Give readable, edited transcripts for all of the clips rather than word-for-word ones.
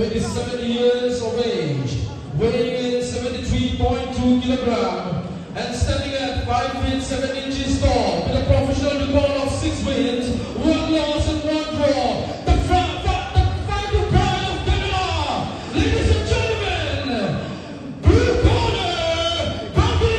27 years of age, weighing in 73.2 kilogram, and standing at 5 feet 7 inches tall, with a professional record of 6 wins, 1 loss and 1 draw. The final pride of Canada, ladies and gentlemen, blue corner, Bobby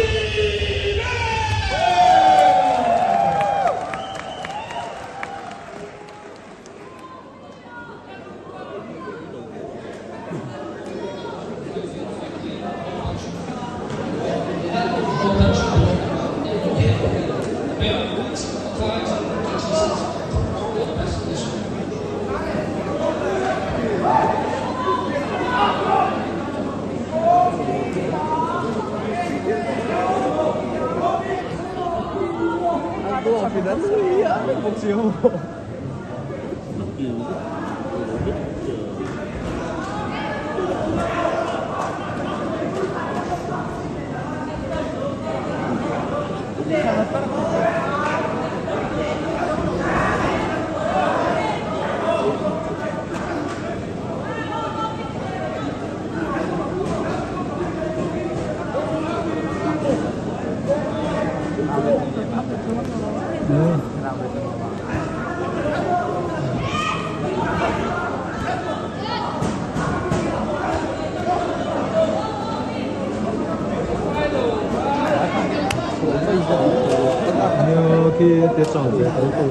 như khi tiết tròn về tới từ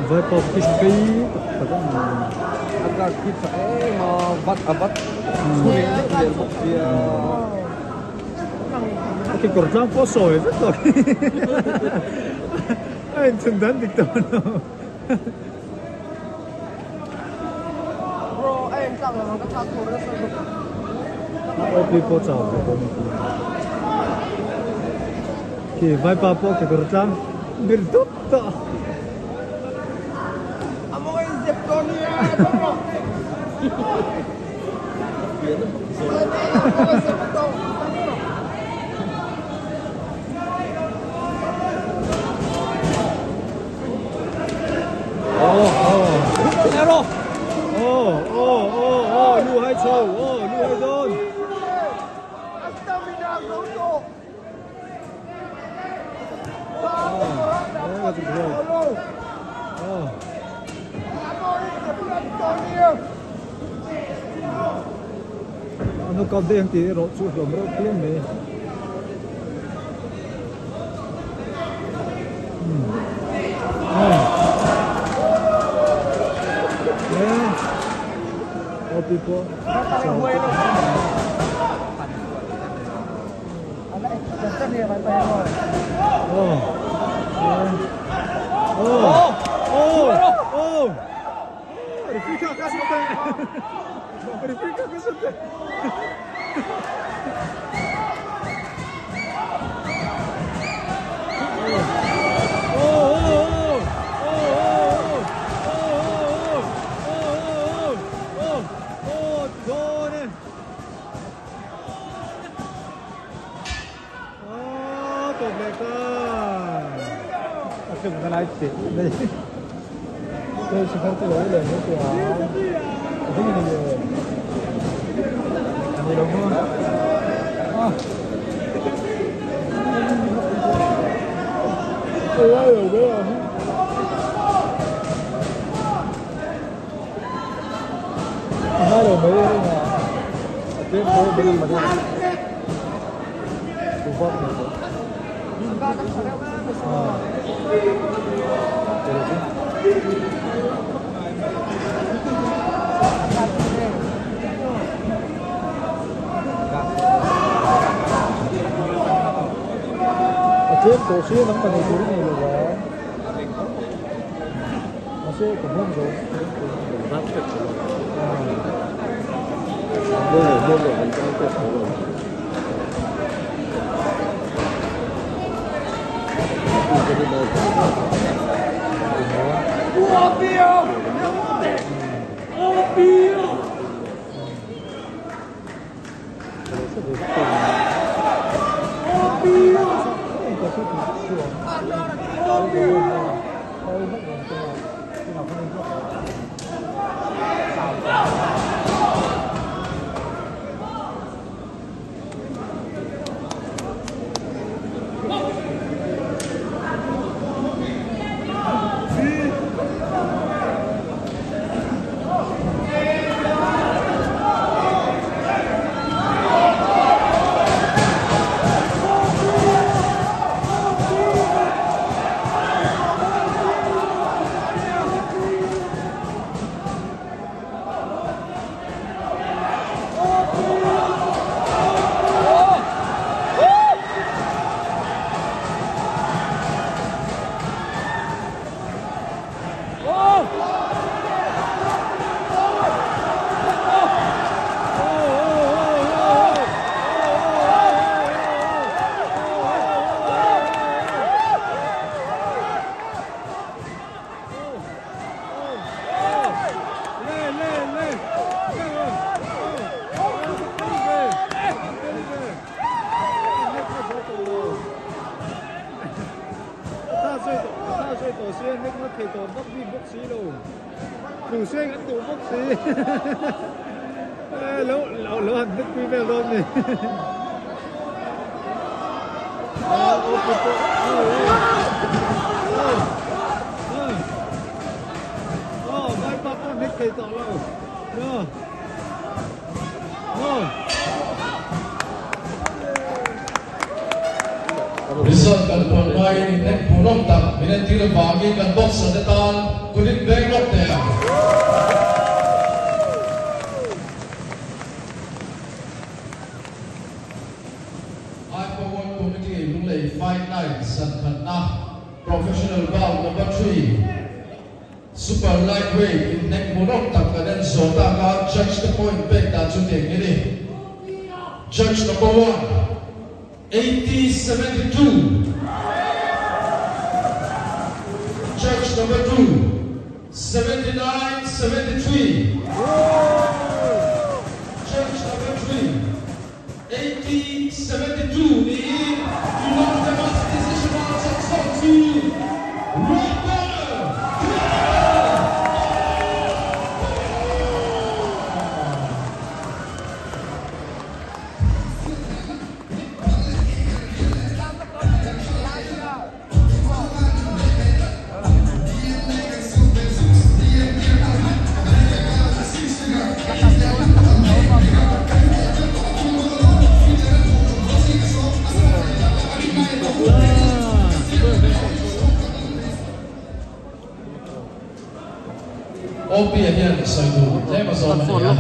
với một cái phải có agak kita abad sulit dia dia cái cột răng có sỏi rất rồi anh chân đến được đâu bro em chẳng là nó có thằng thua rất là ôi đi po chào về con khi vai pa po cái cột răng bir tốt to amo em dẹp con nha bro lưu hai châu, lưu hai don. Đấy là chụp rồi. Nó còn đen thì rồi chụp rồi mới kiếm này. People. Cái này chị đây tôi sẽ không có lỗi lời nữa của cái gì này anh đi đâu không tôi ơi rồi đấy à hai đầu mấy đây mà tiếp tới bên mà đi cũng vấp trên cổ xưa nó còn nhiều này rồi nó sẽ cũng không rồi mua rồi mình cho cái cổ rồi Óbvio! Óbvio! Óbvio! Ôi, mất rồi, khi nào không lên trước. Tổ xuyên nước nó thầy tổ bốc đi bốc xí đâu đủ xuyên ăn tủ bốc xí lỗ hẳn nước quý về luôn này mai bắp con nước thầy tổ lâu Result kan pon mai nek punom tak minen tira bagi kan box sedetan kulit bag lock there. I forward committee mulai fight night san khanna professional bout number 3 super lightweight in nek punom tak kan zota ka judge the point back da chu teng ni judge number 1 80-72. Judge number 2, 79-73. Judge number 3, 80-72. The unanimous decision marks to right there. Opi ayan sa ito. Tayo masama niya.